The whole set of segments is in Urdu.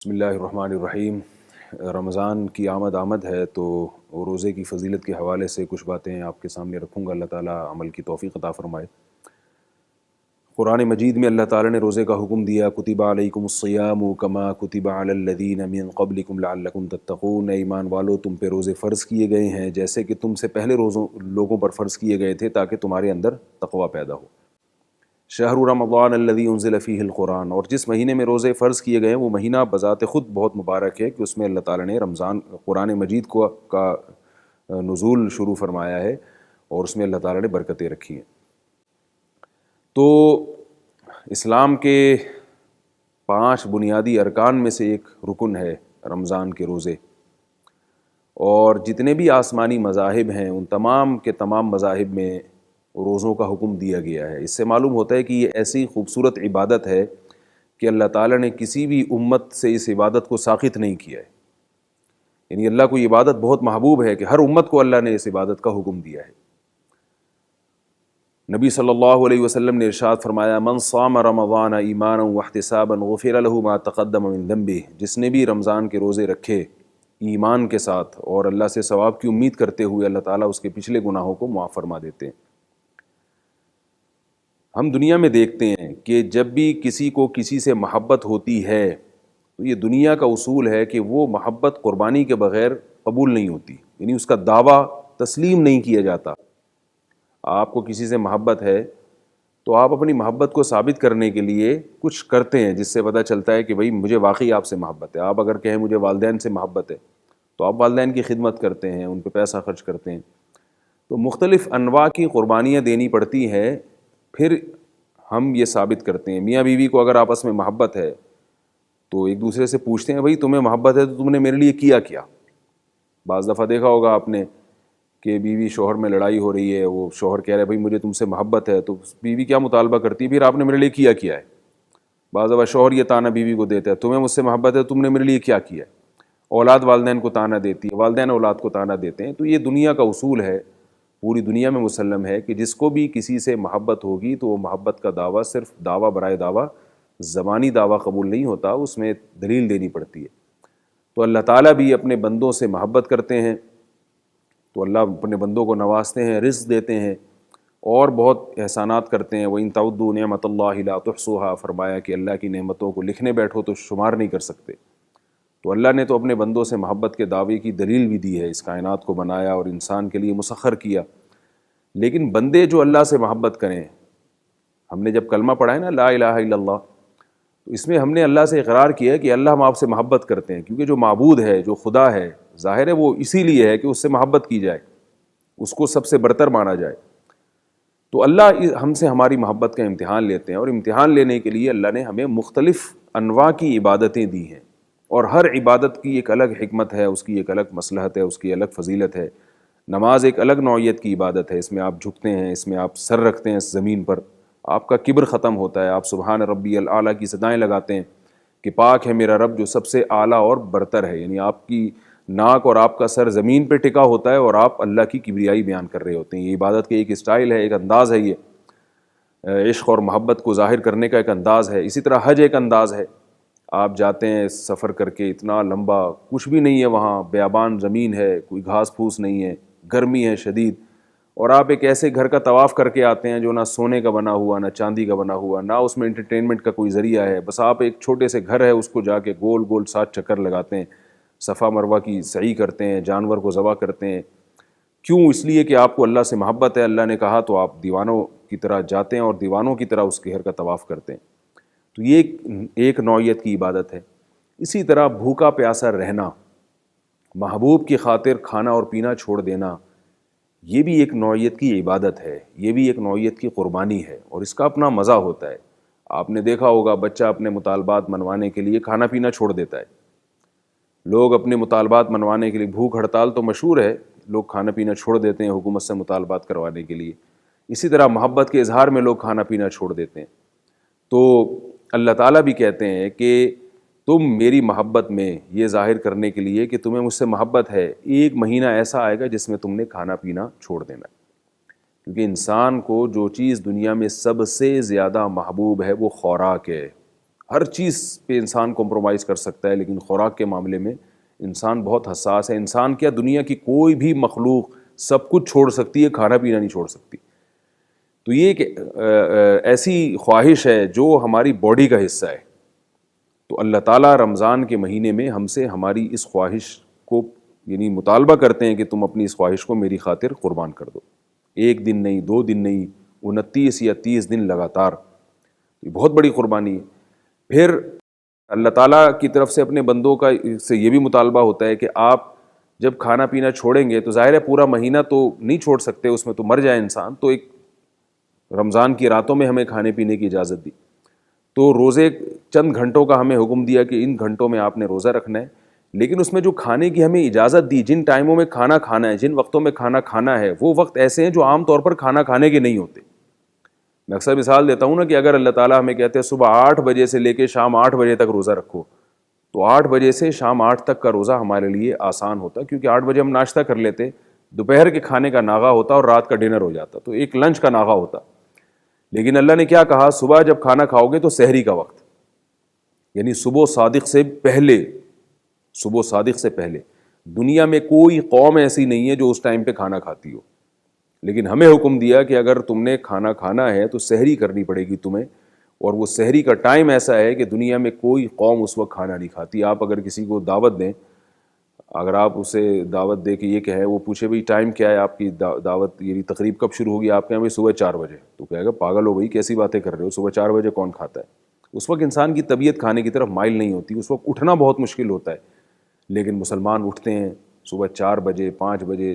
بسم اللہ الرحمن الرحیم۔ رمضان کی آمد ہے تو روزے کی فضیلت کے حوالے سے کچھ باتیں آپ کے سامنے رکھوں گا۔ اللہ تعالیٰ عمل کی توفیق عطا فرمائے۔ قرآن مجید میں اللہ تعالیٰ نے روزے کا حکم دیا، کتب علیکم الصیام کما کتب علی الذین من قبلکم لعلکم تتقون۔ اے ایمان والو، تم پہ روزے فرض کیے گئے ہیں جیسے کہ تم سے پہلے لوگوں پر فرض کیے گئے تھے تاکہ تمہارے اندر تقوی پیدا ہو۔ شہر رمضان الذی انزل فیہ القرآن، اور جس مہینے میں روزے فرض کیے گئے ہیں وہ مہینہ بذات خود بہت مبارک ہے کہ اس میں اللہ تعالیٰ نے قرآن مجید کا نزول شروع فرمایا ہے اور اس میں اللہ تعالیٰ نے برکتیں رکھی ہیں۔ تو اسلام کے 5 بنیادی ارکان میں سے ایک رکن ہے رمضان کے روزے، اور جتنے بھی آسمانی مذاہب ہیں ان تمام کے تمام مذاہب میں روزوں کا حکم دیا گیا ہے۔ اس سے معلوم ہوتا ہے کہ یہ ایسی خوبصورت عبادت ہے کہ اللہ تعالیٰ نے کسی بھی امت سے اس عبادت کو ساقط نہیں کیا ہے، یعنی اللہ کو یہ عبادت بہت محبوب ہے کہ ہر امت کو اللہ نے اس عبادت کا حکم دیا ہے۔ نبی صلی اللہ علیہ وسلم نے ارشاد فرمایا، من صام رمضان ایمانا واحتسابا غفر له ما تقدم من ذنبه، جس نے بھی رمضان کے روزے رکھے ایمان کے ساتھ اور اللہ سے ثواب کی امید کرتے ہوئے، اللہ تعالیٰ اس کے پچھلے گناہوں کو معاف فرما دیتے ہیں۔ ہم دنیا میں دیکھتے ہیں کہ جب بھی کسی کو کسی سے محبت ہوتی ہے تو یہ دنیا کا اصول ہے کہ وہ محبت قربانی کے بغیر قبول نہیں ہوتی، یعنی اس کا دعویٰ تسلیم نہیں کیا جاتا۔ آپ کو کسی سے محبت ہے تو آپ اپنی محبت کو ثابت کرنے کے لیے کچھ کرتے ہیں جس سے پتہ چلتا ہے کہ بھئی مجھے واقعی آپ سے محبت ہے۔ آپ اگر کہیں مجھے والدین سے محبت ہے تو آپ والدین کی خدمت کرتے ہیں، ان پہ پیسہ خرچ کرتے ہیں۔ تو مختلف انواع کی قربانیاں دینی پڑتی ہیں، پھر ہم یہ ثابت کرتے ہیں۔ میاں بیوی کو اگر آپس میں محبت ہے تو ایک دوسرے سے پوچھتے ہیں، بھئی تمہیں محبت ہے تو تم نے میرے لیے کیا کیا؟ بعض دفعہ دیکھا ہوگا آپ نے کہ بیوی شوہر میں لڑائی ہو رہی ہے، وہ شوہر کہہ رہا ہے بھئی مجھے تم سے محبت ہے، تو بیوی کیا مطالبہ کرتی ہے، پھر آپ نے میرے لیے کیا کیا ہے؟ بعض دفعہ شوہر یہ تانا بیوی کو دیتا ہے، تمہیں مجھ سے محبت ہے، تم نے میرے لیے کیا کیا ہے؟ اولاد والدین کو تانا دیتی ہے، والدین اولاد کو تانا دیتے ہیں۔ تو یہ دنیا کا اصول ہے، پوری دنیا میں مسلم ہے کہ جس کو بھی کسی سے محبت ہوگی تو وہ محبت کا دعویٰ صرف دعویٰ برائے دعویٰ، زبانی دعویٰ قبول نہیں ہوتا، اس میں دلیل دینی پڑتی ہے۔ تو اللہ تعالیٰ بھی اپنے بندوں سے محبت کرتے ہیں تو اللہ اپنے بندوں کو نوازتے ہیں، رزق دیتے ہیں اور بہت احسانات کرتے ہیں۔ وَإِن تَعُدُّوا نِعْمَتَ اللَّهِ لَا تُحْصُوهَا، فرمایا کہ اللہ کی نعمتوں کو لکھنے بیٹھو تو شمار نہیں کر سکتے۔ تو اللہ نے تو اپنے بندوں سے محبت کے دعوے کی دلیل بھی دی ہے، اس کائنات کو بنایا اور انسان کے لیے مسخر کیا۔ لیکن بندے جو اللہ سے محبت کریں، ہم نے جب کلمہ پڑھا ہے نا لا الہ الا اللہ، تو اس میں ہم نے اللہ سے اقرار کیا ہے کہ اللہ ہم آپ سے محبت کرتے ہیں، کیونکہ جو معبود ہے، جو خدا ہے، ظاہر ہے وہ اسی لیے ہے کہ اس سے محبت کی جائے، اس کو سب سے برتر مانا جائے۔ تو اللہ ہم سے ہماری محبت کا امتحان لیتے ہیں، اور امتحان لینے کے لیے اللہ نے ہمیں مختلف انواع کی عبادتیں دی ہیں، اور ہر عبادت کی ایک الگ حکمت ہے، اس کی ایک الگ مصلحت ہے، اس کی الگ فضیلت ہے۔ نماز ایک الگ نوعیت کی عبادت ہے، اس میں آپ جھکتے ہیں، اس میں آپ سر رکھتے ہیں اس زمین پر، آپ کا کبر ختم ہوتا ہے، آپ سبحان ربی الاعلیٰ کی صدائیں لگاتے ہیں کہ پاک ہے میرا رب جو سب سے اعلیٰ اور برتر ہے، یعنی آپ کی ناک اور آپ کا سر زمین پہ ٹکا ہوتا ہے اور آپ اللہ کی کبریائی بیان کر رہے ہوتے ہیں۔ یہ عبادت کے ایک اسٹائل ہے، ایک انداز ہے، یہ عشق اور محبت کو ظاہر کرنے کا ایک انداز ہے۔ اسی طرح حج ایک انداز ہے، آپ جاتے ہیں سفر کر کے، اتنا لمبا، کچھ بھی نہیں ہے وہاں، بیابان زمین ہے، کوئی گھاس پھوس نہیں ہے، گرمی ہے شدید، اور آپ ایک ایسے گھر کا طواف کر کے آتے ہیں جو نہ سونے کا بنا ہوا، نہ چاندی کا بنا ہوا، نہ اس میں انٹرٹینمنٹ کا کوئی ذریعہ ہے، بس آپ ایک چھوٹے سے گھر ہے اس کو جا کے گول گول 7 چکر لگاتے ہیں، صفا مروہ کی سعی کرتے ہیں، جانور کو ذبح کرتے ہیں۔ کیوں؟ اس لیے کہ آپ کو اللہ سے محبت ہے، اللہ نے کہا تو آپ دیوانوں کی طرح جاتے ہیں اور دیوانوں کی طرح اس کے گھر کا طواف کرتے ہیں۔ تو یہ ایک نوعیت کی عبادت ہے۔ اسی طرح بھوکا پیاسا رہنا، محبوب کی خاطر کھانا اور پینا چھوڑ دینا، یہ بھی ایک نوعیت کی عبادت ہے، یہ بھی ایک نوعیت کی قربانی ہے، اور اس کا اپنا مزہ ہوتا ہے۔ آپ نے دیکھا ہوگا بچہ اپنے مطالبات منوانے کے لیے کھانا پینا چھوڑ دیتا ہے۔ لوگ اپنے مطالبات منوانے کے لیے، بھوک ہڑتال تو مشہور ہے، لوگ کھانا پینا چھوڑ دیتے ہیں حکومت سے مطالبات کروانے کے لیے۔ اسی طرح محبت کے اظہار میں لوگ کھانا پینا چھوڑ دیتے ہیں۔ تو اللہ تعالیٰ بھی کہتے ہیں کہ تم میری محبت میں یہ ظاہر کرنے کے لیے کہ تمہیں مجھ سے محبت ہے، ایک مہینہ ایسا آئے گا جس میں تم نے کھانا پینا چھوڑ دینا ہے، کیونکہ انسان کو جو چیز دنیا میں سب سے زیادہ محبوب ہے وہ خوراک ہے۔ ہر چیز پہ انسان کمپرومائز کر سکتا ہے، لیکن خوراک کے معاملے میں انسان بہت حساس ہے. انسان کیا، دنیا کی کوئی بھی مخلوق سب کچھ چھوڑ سکتی ہے، کھانا پینا نہیں چھوڑ سکتی. تو یہ ایک ایسی خواہش ہے جو ہماری باڈی کا حصہ ہے. تو اللہ تعالیٰ رمضان کے مہینے میں ہم سے ہماری اس خواہش کو یعنی مطالبہ کرتے ہیں کہ تم اپنی اس خواہش کو میری خاطر قربان کر دو. ایک دن نہیں، 2 دن نہیں، 29 یا 30 دن لگاتار. یہ بہت بڑی قربانی ہے. پھر اللہ تعالیٰ کی طرف سے اپنے بندوں کا سے یہ بھی مطالبہ ہوتا ہے کہ آپ جب کھانا پینا چھوڑیں گے تو ظاہر ہے پورا مہینہ تو نہیں چھوڑ سکتے، اس میں تو مر جائے انسان. تو ایک رمضان کی راتوں میں ہمیں کھانے پینے کی اجازت دی. تو روزے چند گھنٹوں کا ہمیں حکم دیا کہ ان گھنٹوں میں آپ نے روزہ رکھنا ہے. لیکن اس میں جو کھانے کی ہمیں اجازت دی، جن ٹائموں میں کھانا کھانا ہے، جن وقتوں میں کھانا کھانا ہے، وہ وقت ایسے ہیں جو عام طور پر کھانا کھانے کے نہیں ہوتے. میں اکثر مثال دیتا ہوں نا کہ اگر اللہ تعالیٰ ہمیں کہتے ہیں صبح 8 بجے سے لے کے شام 8 بجے تک روزہ رکھو، تو 8 بجے سے شام 8 تک کا روزہ ہمارے لیے آسان ہوتا، کیونکہ 8 بجے ہم ناشتہ کر لیتے، دوپہر کے کھانے کا ناغہ ہوتا اور رات کا ڈنر ہو جاتا، تو ایک لنچ کا ناغہ ہوتا. لیکن اللہ نے کیا کہا، صبح جب کھانا کھاؤ گے تو سحری کا وقت، یعنی صبح صادق سے پہلے. صبح صادق سے پہلے دنیا میں کوئی قوم ایسی نہیں ہے جو اس ٹائم پہ کھانا کھاتی ہو، لیکن ہمیں حکم دیا کہ اگر تم نے کھانا کھانا ہے تو سحری کرنی پڑے گی تمہیں. اور وہ سحری کا ٹائم ایسا ہے کہ دنیا میں کوئی قوم اس وقت کھانا نہیں کھاتی. آپ اگر کسی کو دعوت دیں، اگر آپ اسے دعوت دے کے یہ کہیں، وہ پوچھے بھائی ٹائم کیا ہے آپ کی دعوت، یعنی تقریب کب شروع ہوگی، آپ کہیں بھائی صبح 4 بجے، تو کہے گا پاگل ہو بھائی، کیسی باتیں کر رہے ہو، صبح 4 بجے کون کھاتا ہے. اس وقت انسان کی طبیعت کھانے کی طرف مائل نہیں ہوتی، اس وقت اٹھنا بہت مشکل ہوتا ہے. لیکن مسلمان اٹھتے ہیں صبح 4 بجے 5 بجے.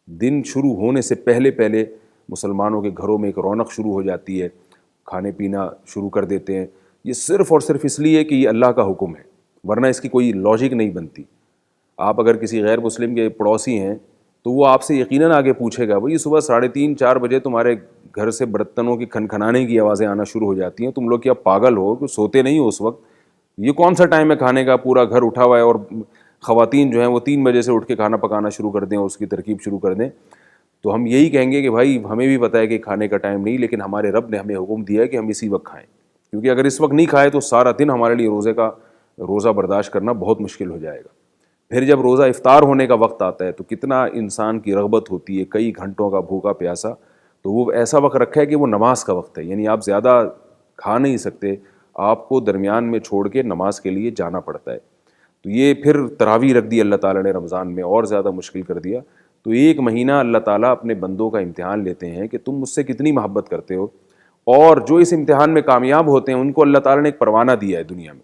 دن شروع ہونے سے پہلے پہلے مسلمانوں کے گھروں میں ایک رونق شروع ہو جاتی ہے، کھانے پینا شروع کر دیتے ہیں. یہ صرف اور صرف اس لیے کہ یہ اللہ کا حکم ہے، ورنہ اس کی کوئی لاجک نہیں بنتی. آپ اگر کسی غیر مسلم کے پڑوسی ہیں تو وہ آپ سے یقیناً آگے پوچھے گا بھائی صبح 3:30 4 بجے تمہارے گھر سے برتنوں کی کھنکھنانے کی آوازیں آنا شروع ہو جاتی ہیں، تم لوگ کیا پاگل ہو کہ سوتے نہیں ہو اس وقت؟ یہ کون سا ٹائم ہے کھانے کا؟ پورا گھر اٹھا ہوا ہے، اور خواتین جو ہیں وہ 3 بجے سے اٹھ کے کھانا پکانا شروع کر دیں اور اس کی ترکیب شروع کر دیں. تو ہم یہی کہیں گے کہ بھائی ہمیں بھی پتہ ہے کہ کھانے کا ٹائم نہیں، لیکن ہمارے رب نے ہمیں حکم دیا ہے کہ ہم اسی وقت کھائیں، کیونکہ اگر اس وقت نہیں کھائے تو سارا دن ہمارے لیے روزہ برداشت کرنا بہت مشکل ہو جائے گا. پھر جب روزہ افطار ہونے کا وقت آتا ہے تو کتنا انسان کی رغبت ہوتی ہے، کئی گھنٹوں کا بھوکا پیاسا. تو وہ ایسا وقت رکھا ہے کہ وہ نماز کا وقت ہے، یعنی آپ زیادہ کھا نہیں سکتے، آپ کو درمیان میں چھوڑ کے نماز کے لیے جانا پڑتا ہے. تو یہ پھر تراویح رکھ دی اللہ تعالیٰ نے رمضان میں، اور زیادہ مشکل کر دیا. تو ایک مہینہ اللہ تعالیٰ اپنے بندوں کا امتحان لیتے ہیں کہ تم مجھ سے کتنی محبت کرتے ہو. اور جو اس امتحان میں کامیاب ہوتے ہیں ان کو اللہ تعالیٰ نے ایک پروانہ دیا ہے دنیا میں.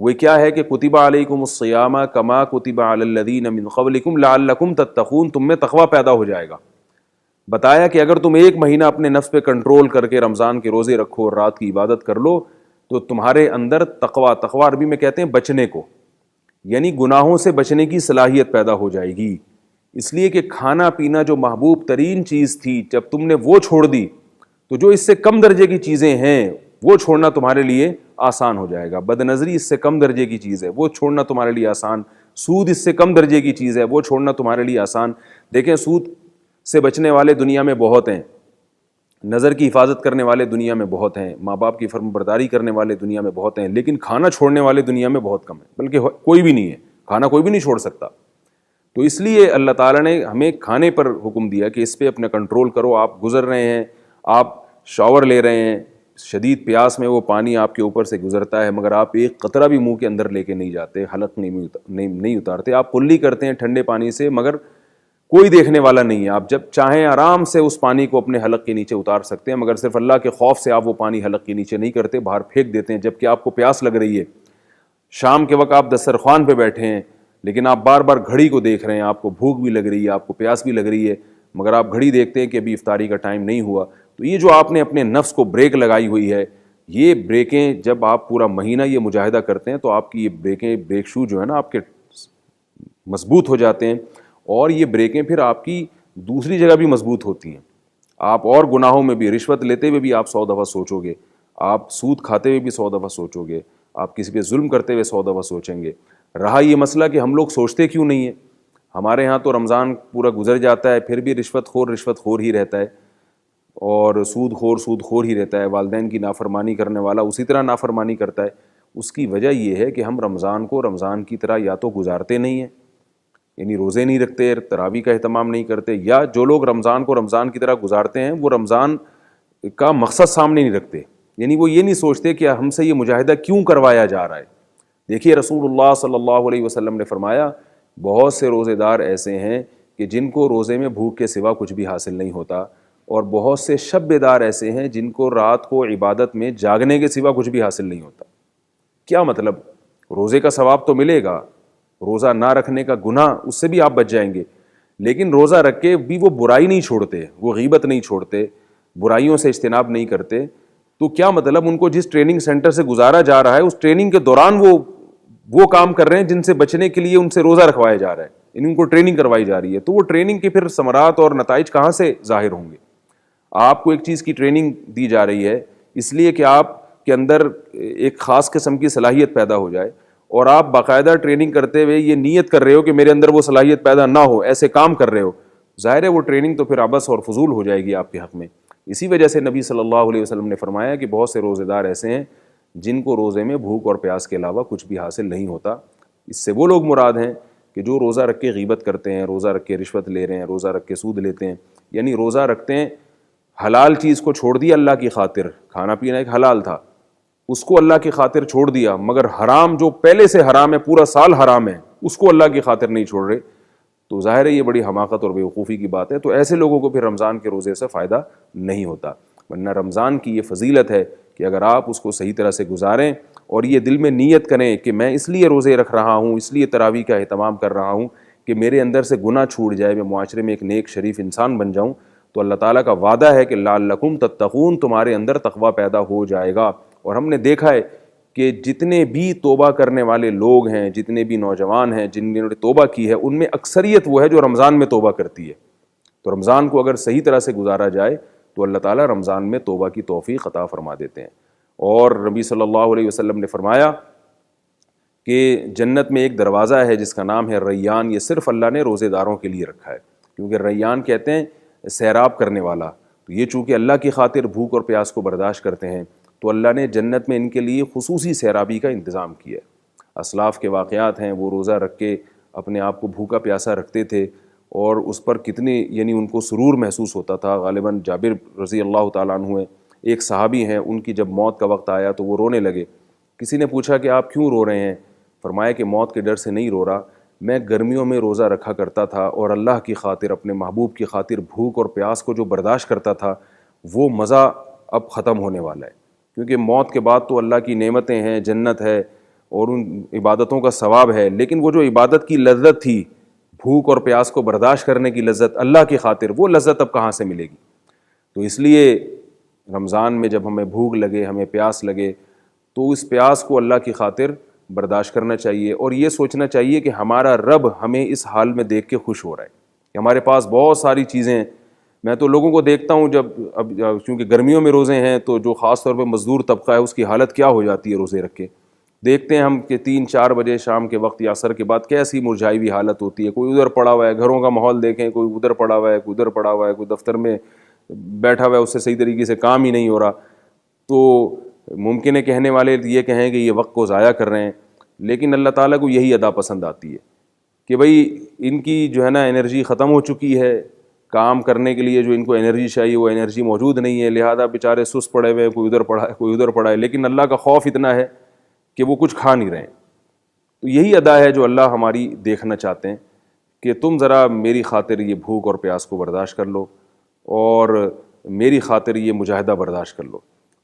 وہ کیا ہے کہ کتب علیکم الصیام کما کتب علی الذین من قبلکم لعلکم تتقون، تم میں تقویٰ پیدا ہو جائے گا. بتایا کہ اگر تم ایک مہینہ اپنے نفس پہ کنٹرول کر کے رمضان کے روزے رکھو اور رات کی عبادت کر لو تو تمہارے اندر تقویٰ عربی میں کہتے ہیں بچنے کو، یعنی گناہوں سے بچنے کی صلاحیت پیدا ہو جائے گی. اس لیے کہ کھانا پینا جو محبوب ترین چیز تھی، جب تم نے وہ چھوڑ دی تو جو اس سے کم درجے کی چیزیں ہیں وہ چھوڑنا تمہارے لیے آسان ہو جائے گا. بد نظری اس سے کم درجے کی چیز ہے، وہ چھوڑنا تمہارے لیے آسان. سود اس سے کم درجے کی چیز ہے، وہ چھوڑنا تمہارے لیے آسان. دیکھیں سود سے بچنے والے دنیا میں بہت ہیں، نظر کی حفاظت کرنے والے دنیا میں بہت ہیں، ماں باپ کی فرم برداری کرنے والے دنیا میں بہت ہیں، لیکن کھانا چھوڑنے والے دنیا میں بہت کم ہیں، بلکہ کوئی بھی نہیں ہے. کھانا کوئی بھی نہیں چھوڑ سکتا. تو اس لیے اللہ تعالیٰ نے ہمیں کھانے پر حکم دیا کہ اس پہ اپنا کنٹرول کرو. آپ گزر رہے ہیں، آپ شاور لے رہے ہیں، شدید پیاس میں وہ پانی آپ کے اوپر سے گزرتا ہے، مگر آپ ایک قطرہ بھی منہ کے اندر لے کے نہیں جاتے، حلق نہیں اتارتے. آپ کلی کرتے ہیں ٹھنڈے پانی سے، مگر کوئی دیکھنے والا نہیں ہے. آپ جب چاہیں آرام سے اس پانی کو اپنے حلق کے نیچے اتار سکتے ہیں، مگر صرف اللہ کے خوف سے آپ وہ پانی حلق کے نیچے نہیں کرتے، باہر پھینک دیتے ہیں. جبکہ آپ کو پیاس لگ رہی ہے، شام کے وقت آپ دسترخوان پہ بیٹھے ہیں، لیکن آپ بار بار گھڑی کو دیکھ رہے ہیں، آپ کو بھوک بھی لگ رہی ہے، آپ کو پیاس بھی لگ رہی ہے، مگر آپ گھڑی دیکھتے ہیں کہ ابھی افطاری کا ٹائم نہیں ہوا. تو یہ جو آپ نے اپنے نفس کو بریک لگائی ہوئی ہے، یہ بریکیں جب آپ پورا مہینہ یہ مجاہدہ کرتے ہیں تو آپ کی یہ بریک شو جو ہے نا آپ کے مضبوط ہو جاتے ہیں، اور یہ بریکیں پھر آپ کی دوسری جگہ بھی مضبوط ہوتی ہیں. آپ اور گناہوں میں بھی، رشوت لیتے ہوئے بھی آپ 100 دفعہ سوچو گے، آپ سود کھاتے ہوئے بھی 100 دفعہ سوچو گے، آپ کسی پہ ظلم کرتے ہوئے 100 دفعہ سوچیں گے. رہا یہ مسئلہ کہ ہم لوگ سوچتے کیوں نہیں ہیں. ہمارے ہاں تو رمضان پورا گزر جاتا ہے پھر بھی رشوت خور ہی رہتا ہے. اور سود خور ہی رہتا ہے، والدین کی نافرمانی کرنے والا اسی طرح نافرمانی کرتا ہے. اس کی وجہ یہ ہے کہ ہم رمضان کو رمضان کی طرح یا تو گزارتے نہیں ہیں، یعنی روزے نہیں رکھتے، تراویح کا اہتمام نہیں کرتے، یا جو لوگ رمضان کو رمضان کی طرح گزارتے ہیں وہ رمضان کا مقصد سامنے نہیں رکھتے، یعنی وہ یہ نہیں سوچتے کہ ہم سے یہ مجاہدہ کیوں کروایا جا رہا ہے. دیکھیے رسول اللہ صلی اللہ علیہ وسلم نے فرمایا بہت سے روزے دار ایسے ہیں کہ جن کو روزے میں بھوک کے سوا کچھ بھی حاصل نہیں ہوتا، اور بہت سے شب بیدار ایسے ہیں جن کو رات کو عبادت میں جاگنے کے سوا کچھ بھی حاصل نہیں ہوتا. کیا مطلب؟ روزے کا ثواب تو ملے گا، روزہ نہ رکھنے کا گناہ اس سے بھی آپ بچ جائیں گے، لیکن روزہ رکھ کے بھی وہ برائی نہیں چھوڑتے، وہ غیبت نہیں چھوڑتے، برائیوں سے اجتناب نہیں کرتے. تو کیا مطلب؟ ان کو جس ٹریننگ سینٹر سے گزارا جا رہا ہے اس ٹریننگ کے دوران وہ کام کر رہے ہیں جن سے بچنے کے لیے ان سے روزہ رکھوایا جا رہا ہے، یعنی ان کو ٹریننگ کروائی جا رہی ہے. تو وہ ٹریننگ کے پھر ثمرات اور نتائج کہاں سے ظاہر ہوں گے؟ آپ کو ایک چیز کی ٹریننگ دی جا رہی ہے اس لیے کہ آپ کے اندر ایک خاص قسم کی صلاحیت پیدا ہو جائے، اور آپ باقاعدہ ٹریننگ کرتے ہوئے یہ نیت کر رہے ہو کہ میرے اندر وہ صلاحیت پیدا نہ ہو، ایسے کام کر رہے ہو، ظاہر ہے وہ ٹریننگ تو پھر عبث اور فضول ہو جائے گی آپ کے حق میں. اسی وجہ سے نبی صلی اللہ علیہ وسلم نے فرمایا کہ بہت سے روزے دار ایسے ہیں جن کو روزے میں بھوک اور پیاس کے علاوہ کچھ بھی حاصل نہیں ہوتا. اس سے وہ لوگ مراد ہیں کہ جو روزہ رکھ کے غیبت کرتے ہیں، روزہ رکھ کے رشوت لے رہے ہیں، روزہ رکھ کے سود لیتے ہیں، یعنی روزہ رکھتے ہیں، حلال چیز کو چھوڑ دیا اللہ کی خاطر، کھانا پینا ایک حلال تھا اس کو اللہ کی خاطر چھوڑ دیا، مگر حرام جو پہلے سے حرام ہے، پورا سال حرام ہے، اس کو اللہ کی خاطر نہیں چھوڑ رہے، تو ظاہر ہے یہ بڑی حماقت اور بیوقوفی کی بات ہے. تو ایسے لوگوں کو پھر رمضان کے روزے سے فائدہ نہیں ہوتا. ورنہ رمضان کی یہ فضیلت ہے کہ اگر آپ اس کو صحیح طرح سے گزاریں اور یہ دل میں نیت کریں کہ میں اس لیے روزے رکھ رہا ہوں، اس لیے تراویح کا اہتمام کر رہا ہوں کہ میرے اندر سے گناہ چھوٹ جائے، میں معاشرے میں ایک نیک شریف انسان بن جاؤں، تو اللہ تعالیٰ کا وعدہ ہے کہ لعلکم تتقون، تمہارے اندر تقویٰ پیدا ہو جائے گا. اور ہم نے دیکھا ہے کہ جتنے بھی توبہ کرنے والے لوگ ہیں، جتنے بھی نوجوان ہیں جن نے توبہ کی ہے، ان میں اکثریت وہ ہے جو رمضان میں توبہ کرتی ہے. تو رمضان کو اگر صحیح طرح سے گزارا جائے تو اللہ تعالیٰ رمضان میں توبہ کی توفیق عطا فرما دیتے ہیں. اور نبی صلی اللہ علیہ وسلم نے فرمایا کہ جنت میں ایک دروازہ ہے جس کا نام ہے ریان، یہ صرف اللہ نے روزے داروں کے لیے رکھا ہے، کیونکہ ریان کہتے ہیں سیراب کرنے والا. تو یہ چونکہ اللہ کی خاطر بھوک اور پیاس کو برداشت کرتے ہیں تو اللہ نے جنت میں ان کے لیے خصوصی سیرابی کا انتظام کیا ہے. اسلاف کے واقعات ہیں، وہ روزہ رکھ کے اپنے آپ کو بھوکا پیاسا رکھتے تھے اور اس پر کتنی یعنی ان کو سرور محسوس ہوتا تھا. غالباً جابر رضی اللہ تعالیٰ عنہ ہیں، ایک صحابی ہیں، ان کی جب موت کا وقت آیا تو وہ رونے لگے. کسی نے پوچھا کہ آپ کیوں رو رہے ہیں؟ فرمایا کہ موت کے ڈر سے نہیں رو رہا، میں گرمیوں میں روزہ رکھا کرتا تھا اور اللہ کی خاطر، اپنے محبوب کی خاطر بھوک اور پیاس کو جو برداشت کرتا تھا وہ مزہ اب ختم ہونے والا ہے، کیونکہ موت کے بعد تو اللہ کی نعمتیں ہیں، جنت ہے اور ان عبادتوں کا ثواب ہے، لیکن وہ جو عبادت کی لذت تھی، بھوک اور پیاس کو برداشت کرنے کی لذت اللہ کی خاطر، وہ لذت اب کہاں سے ملے گی؟ تو اس لیے رمضان میں جب ہمیں بھوک لگے، ہمیں پیاس لگے، تو اس پیاس کو اللہ کی خاطر برداشت کرنا چاہیے اور یہ سوچنا چاہیے کہ ہمارا رب ہمیں اس حال میں دیکھ کے خوش ہو رہا ہے کہ ہمارے پاس بہت ساری چیزیں. میں تو لوگوں کو دیکھتا ہوں جب اب چونکہ گرمیوں میں روزے ہیں تو جو خاص طور پہ مزدور طبقہ ہے اس کی حالت کیا ہو جاتی ہے روزے رکھ کے. دیکھتے ہیں ہم کہ 3-4 بجے شام کے وقت یا عصر کے بعد کیسی مرجھائی ہوئی حالت ہوتی ہے، کوئی ادھر پڑا ہوا ہے، گھروں کا ماحول دیکھیں، کوئی ادھر پڑا ہوا ہے، کوئی ادھر پڑا ہوا ہے، کوئی دفتر میں بیٹھا ہوا ہے، اس سے صحیح طریقے سے کام ہی نہیں ہو رہا. تو ممکن ہے کہنے والے یہ کہیں کہ یہ وقت کو ضائع کر رہے ہیں، لیکن اللہ تعالیٰ کو یہی ادا پسند آتی ہے کہ بھئی ان کی جو ہے نا انرجی ختم ہو چکی ہے، کام کرنے کے لیے جو ان کو انرجی چاہیے وہ انرجی موجود نہیں ہے، لہذا بیچارے سست پڑے ہوئے ہیں، کوئی ادھر پڑا ہے کوئی ادھر پڑا ہے، لیکن اللہ کا خوف اتنا ہے کہ وہ کچھ کھا نہیں رہے ہیں. تو یہی ادا ہے جو اللہ ہماری دیکھنا چاہتے ہیں کہ تم ذرا میری خاطر یہ بھوک اور پیاس کو برداشت کر لو اور میری خاطر یہ مجاہدہ برداشت کر لو.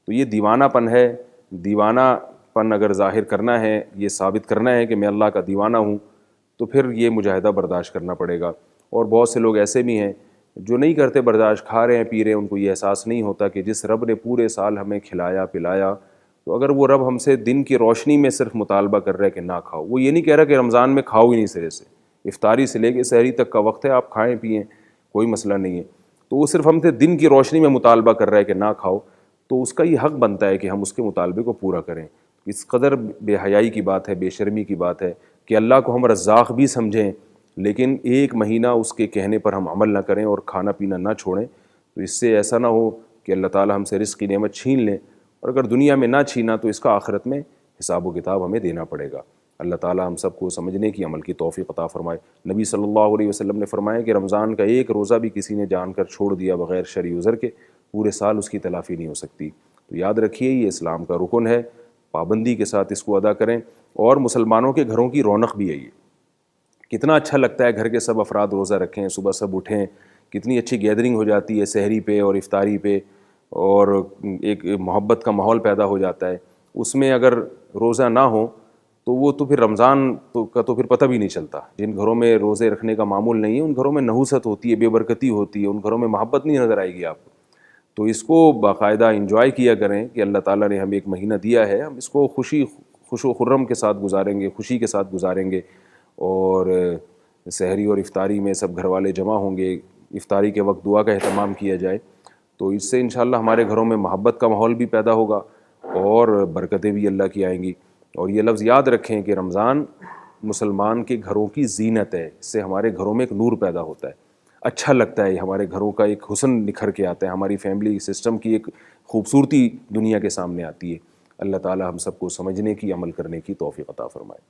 تو یہ دیوانہ پن ہے. دیوانہ پن اگر ظاہر کرنا ہے، یہ ثابت کرنا ہے کہ میں اللہ کا دیوانہ ہوں، تو پھر یہ مجاہدہ برداشت کرنا پڑے گا. اور بہت سے لوگ ایسے بھی ہیں جو نہیں کرتے برداشت، کھا رہے ہیں پی رہے ہیں، ان کو یہ احساس نہیں ہوتا کہ جس رب نے پورے سال ہمیں کھلایا پلایا، تو اگر وہ رب ہم سے دن کی روشنی میں صرف مطالبہ کر رہا ہے کہ نہ کھاؤ، وہ یہ نہیں کہہ رہا کہ رمضان میں کھاؤ ہی نہیں سرے سے، افطاری سے لے کے سحری تک کا وقت ہے، آپ کھائیں پئیں کوئی مسئلہ نہیں ہے، تو وہ صرف ہم سے دن کی روشنی میں مطالبہ کر رہا ہے کہ نہ کھاؤ، تو اس کا یہ حق بنتا ہے کہ ہم اس کے مطالبے کو پورا کریں. اس قدر بے حیائی کی بات ہے، بے شرمی کی بات ہے کہ اللہ کو ہم رزاق بھی سمجھیں لیکن ایک مہینہ اس کے کہنے پر ہم عمل نہ کریں اور کھانا پینا نہ چھوڑیں. تو تو اس سے ایسا نہ ہو کہ اللہ تعالی ہم سے رزق کی نعمت چھین لیں، اور اگر دنیا میں نہ چھینا تو اس کا آخرت میں حساب و کتاب ہمیں دینا پڑے گا۔ اللہ تعالی ہم سب کو سمجھنے کی، عمل کی توفیق عطا فرمائے۔ نبی صلی اللہ علیہ وسلم نے فرمایا کہ رمضان کا ایک روزہ بھی کسی نے جان کر چھوڑ دیا بغیر شرعی عذر کے، پورے سال اس کی تلافی نہیں ہو سکتی۔ تو یاد رکھیے یہ اسلام کا رکن ہے، پابندی کے ساتھ اس کو ادا کریں، اور مسلمانوں کے گھروں کی رونق بھی ہے یہ۔ کتنا اچھا لگتا ہے گھر کے سب افراد روزہ رکھیں، صبح سب اٹھیں، کتنی اچھی گیدرنگ ہو جاتی ہے سحری پہ اور افطاری پہ، اور ایک محبت کا ماحول پیدا ہو جاتا ہے۔ اس میں اگر روزہ نہ ہو تو وہ تو پھر رمضان کا تو پھر پتہ بھی نہیں چلتا۔ جن گھروں میں روزے رکھنے کا معمول نہیں ہے ان گھروں میں نحوست ہوتی ہے، بے برکتی ہوتی ہے، ان گھروں میں محبت نہیں نظر آئے گی آپ کو۔ تو اس کو باقاعدہ انجوائے کیا کریں کہ اللہ تعالیٰ نے ہمیں ایک مہینہ دیا ہے، ہم اس کو خوش و خرم کے ساتھ گزاریں گے، خوشی کے ساتھ گزاریں گے، اور سحری اور افطاری میں سب گھر والے جمع ہوں گے، افطاری کے وقت دعا کا اہتمام کیا جائے، تو اس سے انشاءاللہ ہمارے گھروں میں محبت کا ماحول بھی پیدا ہوگا اور برکتیں بھی اللہ کی آئیں گی۔ اور یہ لفظ یاد رکھیں کہ رمضان مسلمان کے گھروں کی زینت ہے، اس سے ہمارے گھروں میں ایک نور پیدا ہوتا ہے، اچھا لگتا ہے، ہمارے گھروں کا ایک حسن نکھر کے آتا ہے، ہماری فیملی سسٹم کی ایک خوبصورتی دنیا کے سامنے آتی ہے۔ اللہ تعالی ہم سب کو سمجھنے کی، عمل کرنے کی توفیق عطا فرمائے۔